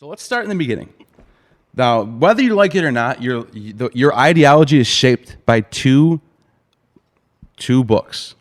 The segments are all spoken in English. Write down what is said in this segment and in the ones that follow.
So let's start in the beginning. Now, whether you like it or not, your ideology is shaped by two books.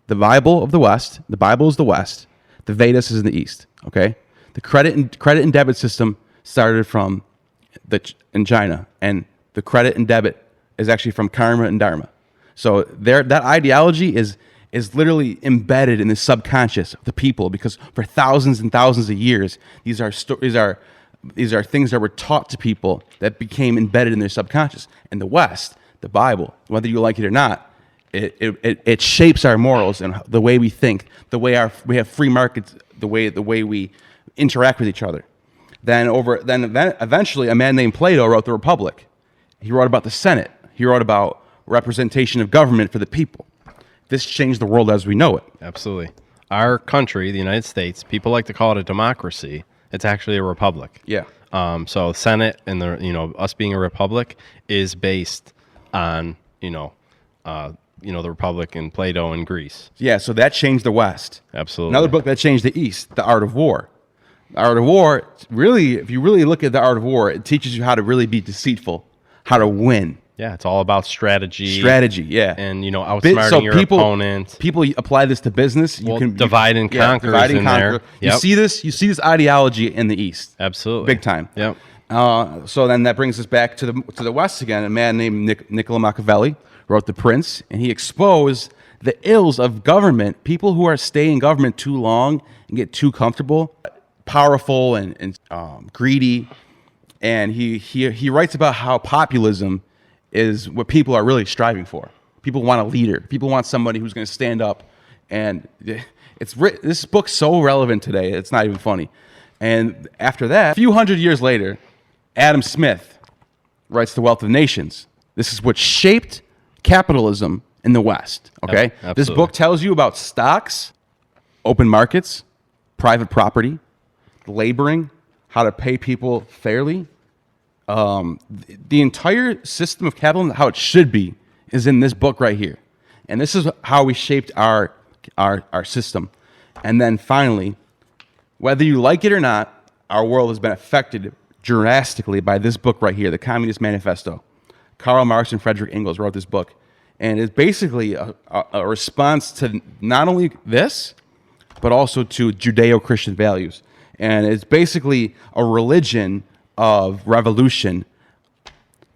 The Bible of the West. The Bible is the West. The Vedas is in the East. Okay, the credit and debit system started in China, and the credit and debit is actually from karma and dharma. So that ideology is literally embedded in the subconscious of the people, because for thousands and thousands of years, these are things that were taught to people that became embedded in their subconscious. And the West, the Bible, whether you like it or not, it shapes our morals and the way we think, the way we have free markets, the way we interact with each other. Then eventually, a man named Plato wrote the Republic. He wrote about the Senate. He wrote about representation of government for the people. This changed the world as we know it. Absolutely. Our country, the United States, people like to call it a democracy. It's actually a republic. Yeah. So Senate and us being a republic is based on the republic in Plato and Greece. Yeah. So that changed the West. Absolutely. Another book that changed the East, The Art of War. The Art of War, really, if you really look at The Art of War, it teaches you how to really be deceitful, how to win. Yeah, it's all about strategy. Strategy, yeah. And, outsmarting your opponent. People apply this to business. You can divide and conquer. Divide and conquer. There. Yep. You see this ideology in the East. Absolutely. Big time. Yep. So then that brings us back to the West again. A man named Niccolo Machiavelli wrote The Prince, and he exposed the ills of government. People who are staying in government too long and get too comfortable, powerful and greedy. And he writes about how populism is what people are really striving for. People want a leader. People want somebody who's going to stand up. And this book's so relevant today, it's not even funny. And after that, a few hundred years later, Adam Smith writes The Wealth of Nations. This is what shaped capitalism in the West. Okay? Yep, this book tells you about stocks, open markets, private property, laboring, how to pay people fairly. The entire system of capitalism, how it should be, is in this book right here. And this is how we shaped our system. And then finally, whether you like it or not, our world has been affected drastically by this book right here, the Communist Manifesto. Karl Marx and Friedrich Engels wrote this book. And it's basically a response to not only this, but also to Judeo-Christian values. And it's basically a religion of revolution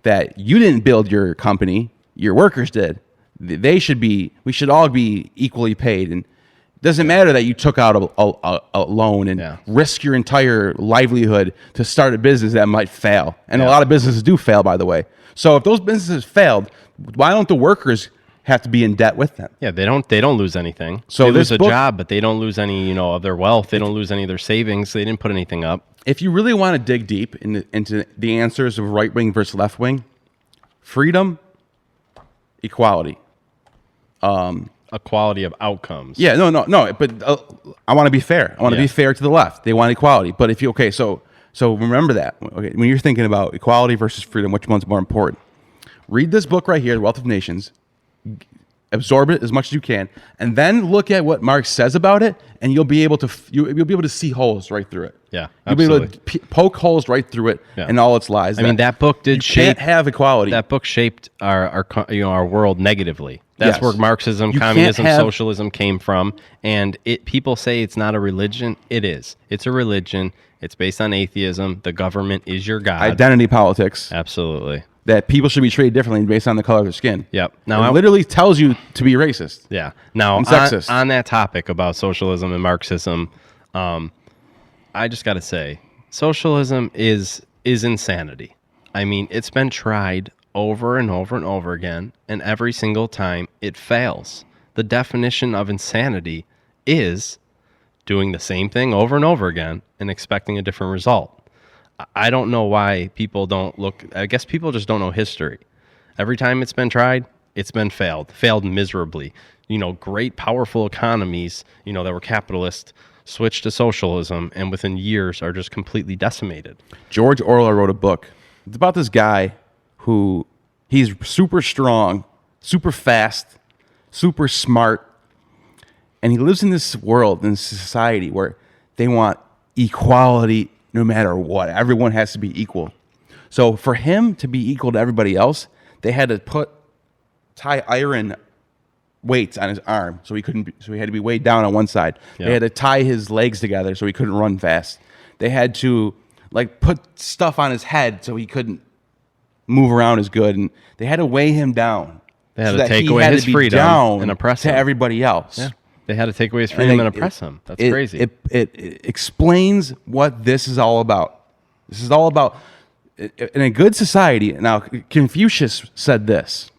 that you didn't build your company, your workers did. We should all be equally paid. And it doesn't matter that you took out a loan and risk your entire livelihood to start a business that might fail. And a lot of businesses do fail, by the way. So if those businesses failed, why don't the workers have to be in debt with them? Yeah, they don't lose anything. So they lose a job, but they don't lose any, of their wealth. They don't lose any of their savings. They didn't put anything up. If you really want to dig deep into the answers of right wing versus left wing, freedom, equality, equality of outcomes. Yeah, no. But I want to be fair. I want to be fair to the left. They want equality. But so remember that. Okay, when you're thinking about equality versus freedom, which one's more important? Read this book right here, The Wealth of Nations. Absorb it as much as you can, and then look at what Marx says about it, and you'll be able to see holes right through it. Yeah, absolutely. You'll be able to poke holes right through it and all its lies. I mean, that book did shape. Can't have equality. That book shaped our world negatively. That's where Marxism, communism, socialism came from. And people say it's not a religion. It is. It's a religion. It's based on atheism. The government is your god. Identity politics. Absolutely. That people should be treated differently based on the color of their skin. Yep. Now, it literally tells you to be racist. Yeah. Now, on that topic about socialism and Marxism, I just got to say, socialism is insanity. I mean, it's been tried over and over and over again, and every single time it fails. The definition of insanity is doing the same thing over and over again and expecting a different result. I don't know why people don't look. I guess people just don't know history. Every time it's been tried, it's been failed miserably. Great, powerful economies, that were capitalist, switched to socialism, and within years are just completely decimated. George Orwell wrote a book. It's about this guy who he's super strong, super fast, super smart, and he lives in this world, in this society where they want equality no matter what. Everyone has to be equal. So for him to be equal to everybody else, they had to tie iron weights on his arm so he had to be weighed down on one side. They had to tie his legs together so he couldn't run fast. They had to put stuff on his head so he couldn't move around as good, and they had to weigh him down. They had to take away his freedom and oppress him to everybody else. Yeah. They had to take away his freedom and oppress him. That's crazy. It explains what this is all about. This is all about, in a good society. Now, Confucius said this: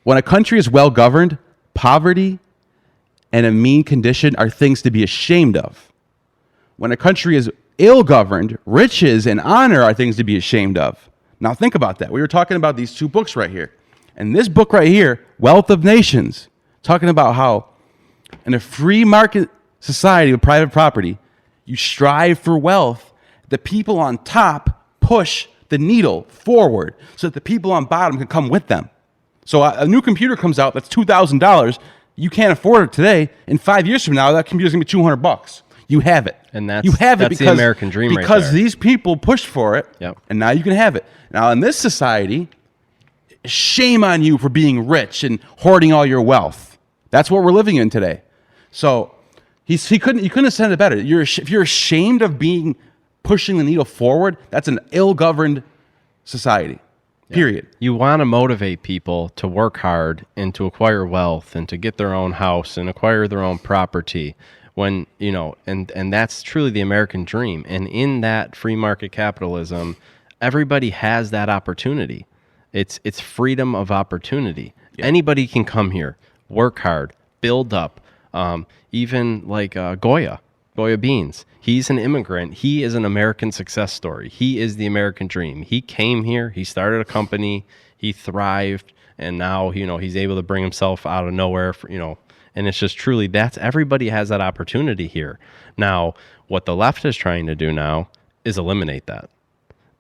when a country is well governed, poverty and a mean condition are things to be ashamed of. When a country is ill governed, riches and honor are things to be ashamed of. Now, think about that. We were talking about these two books right here. And this book right here, Wealth of Nations, talking about how in a free market society with private property, you strive for wealth. The people on top push the needle forward so that the people on bottom can come with them. So a new computer comes out that's $2,000. You can't afford it today. In 5 years from now, that computer's gonna be $200. You have it. And that's the American dream right there. Because these people pushed for it, Yep. and now you can have it. Now, in this society, shame on you for being rich and hoarding all your wealth. That's what we're living in today. So you couldn't have said it better. If you're ashamed of pushing the needle forward, that's an ill-governed society. Period. You want to motivate people to work hard and to acquire wealth and to get their own house and acquire their own property. When, and that's truly the American dream. And in that free market capitalism, everybody has that opportunity. It's freedom of opportunity. Yeah. Anybody can come here, work hard, build up. Even like Goya Beans. He's an immigrant. He is an American success story. He is the American dream. He came here. He started a company. He thrived, and now he's able to bring himself out of nowhere. And it's just truly everybody has that opportunity here. Now, what the left is trying to do now is eliminate that.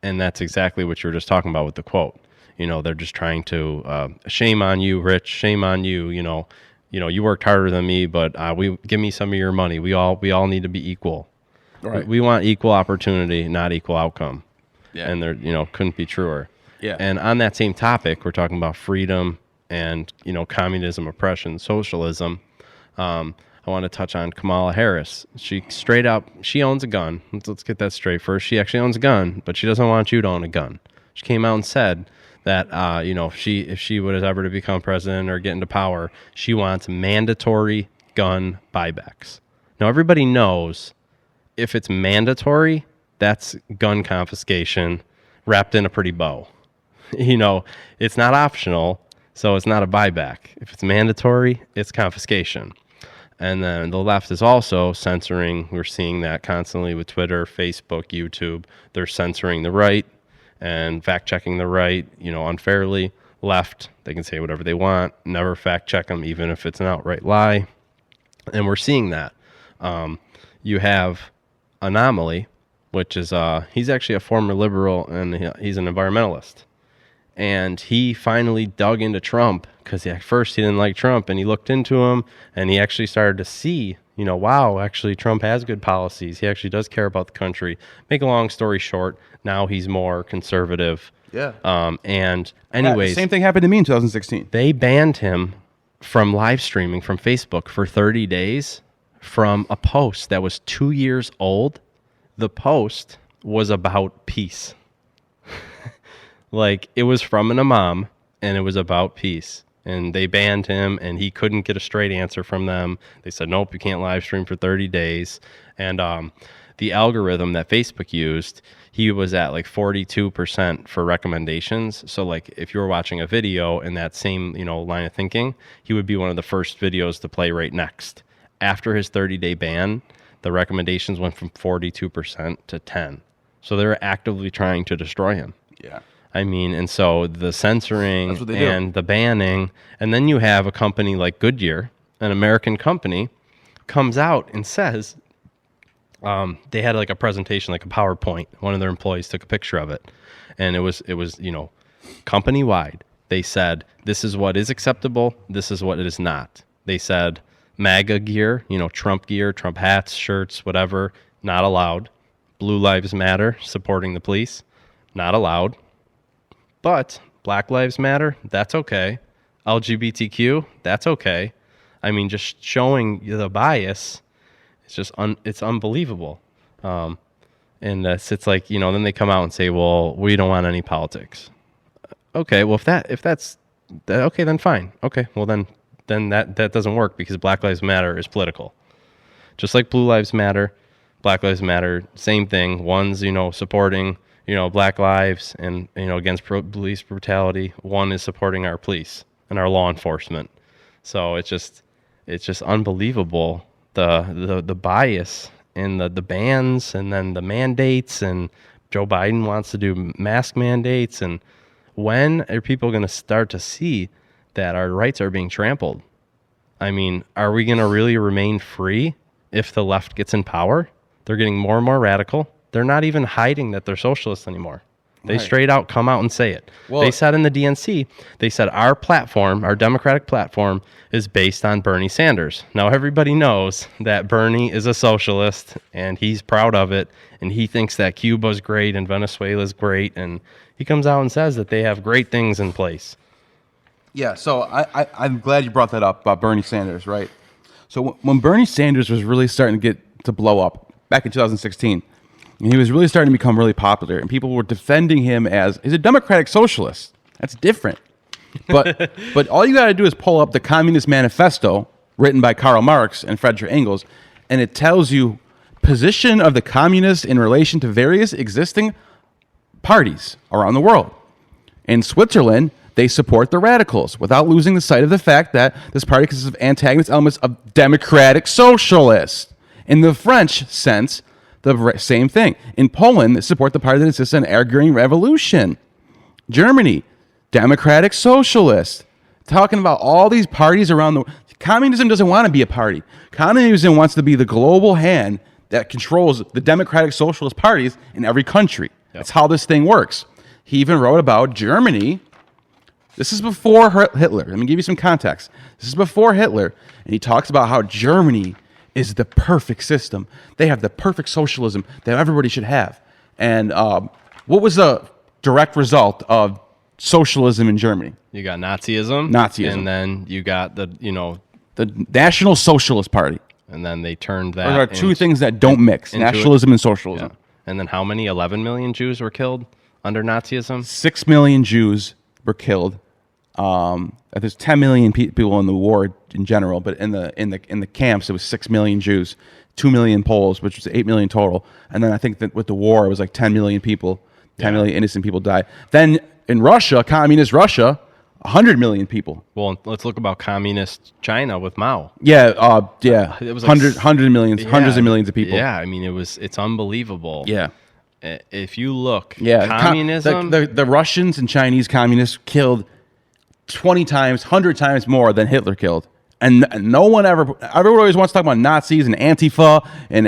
And that's exactly what you were just talking about with the quote. They're just trying to shame on you, rich, shame on you, you worked harder than me, but give me some of your money. We all need to be equal. Right. We want equal opportunity, not equal outcome. Yeah. And there, couldn't be truer. Yeah. And on that same topic, we're talking about freedom and, communism, oppression, socialism. I want to touch on Kamala Harris. She straight up, she owns a gun. Let's get that straight first. She actually owns a gun, but she doesn't want you to own a gun. She came out and said that, if she was ever to become president or get into power, she wants mandatory gun buybacks. Now, everybody knows if it's mandatory, that's gun confiscation wrapped in a pretty bow. It's not optional, so it's not a buyback. If it's mandatory, it's confiscation. And then the left is also censoring. We're seeing that constantly with Twitter, Facebook, YouTube. They're censoring the right and fact-checking the right, unfairly. Left, they can say whatever they want. Never fact-check them, even if it's an outright lie. And we're seeing that. You have Anomaly, which is, he's actually a former liberal, and he's an environmentalist. And he finally dug into Trump because at first he didn't like Trump, and he looked into him, and he actually started to see, wow, actually Trump has good policies. He actually does care about the country. Make a long story short, now he's more conservative. Yeah. And anyways, same thing happened to me in 2016. They banned him from live streaming from Facebook for 30 days from a post that was 2 years old. The post was about peace. It was from an imam, and it was about peace. And they banned him, and he couldn't get a straight answer from them. They said, nope, you can't live stream for 30 days. And the algorithm that Facebook used, he was at 42% for recommendations. So if you were watching a video in that same line of thinking, he would be one of the first videos to play right next. After his 30-day ban, the recommendations went from 42% to 10%. So they were actively trying to destroy him. Yeah. And so the censoring and the banning, and then you have a company like Goodyear, an American company, comes out and says, they had a presentation, a PowerPoint. One of their employees took a picture of it, and it was company wide. They said, this is what is acceptable. This is what it is not. They said MAGA gear, Trump gear, Trump hats, shirts, whatever, not allowed. Blue Lives Matter supporting the police, not allowed. But Black Lives Matter, that's okay. LGBTQ, that's okay. I mean, just showing the bias, it's just it's unbelievable. And it's like, then they come out and say, well, we don't want any politics. Okay, well, if that's okay, then fine. Okay, well then that doesn't work because Black Lives Matter is political. Just like Blue Lives Matter, Black Lives Matter, same thing. One's, supporting, Black lives and, against police brutality. One is supporting our police and our law enforcement. So it's just unbelievable, the bias and the bans and then the mandates, and Joe Biden wants to do mask mandates. And when are people going to start to see that our rights are being trampled? I mean, are we going to really remain free if the left gets in power? They're getting more and more radical. They're not even hiding that they're socialists anymore. They straight out come out and say it. Well, they said in the DNC, they said our platform, our Democratic platform, is based on Bernie Sanders. Now, everybody knows that Bernie is a socialist, and he's proud of it, and he thinks that Cuba's great and Venezuela's great, and he comes out and says that they have great things in place. Yeah, so I'm glad you brought that up about Bernie Sanders, right? So when Bernie Sanders was really starting to blow up back in 2016, and he was really starting to become really popular, and people were defending him as he's a democratic socialist. That's different. But all you got to do is pull up the Communist Manifesto written by Karl Marx and Friedrich Engels, and it tells you position of the communists in relation to various existing parties around the world. In Switzerland, they support the radicals without losing the sight of the fact that this party consists of antagonist elements of democratic socialists. In the French sense, the same thing. In Poland, they support the party that insists on agrarian revolution. Germany, democratic socialist. Talking about all these parties around the world. Communism doesn't want to be a party. Communism wants to be the global hand that controls the democratic socialist parties in every country. Yep. That's how this thing works. He even wrote about Germany. This is before Hitler. Let me give you some context. This is before Hitler, and he talks about how Germany is the perfect system. They have the perfect socialism that everybody should have. And what was the direct result of socialism in Germany? You got Nazism. And then you got the National Socialist Party. And then they turned that. There are two things that don't mix, nationalism and socialism. Yeah. And then how many? 11 million Jews were killed under Nazism? 6 million Jews were killed. There's 10 million people in the war in general, but in the camps it was 6 million Jews, 2 million Poles, which was 8 million total, and then I think that with the war it was like 10 million people, 10 million innocent people died. Then in Russia, communist Russia, 100 million people. Well, let's look about communist China with Mao. Yeah, it was like hundreds of millions of people. Yeah, I mean it's unbelievable. Yeah. If you look, communism, the Russians and Chinese communists killed 20 times, 100 times more than Hitler killed. And everyone always wants to talk about Nazis and Antifa and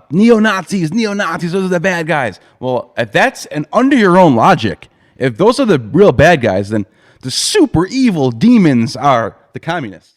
neo-Nazis, those are the bad guys. Well, if that's, and under your own logic, if those are the real bad guys, then the super evil demons are the communists.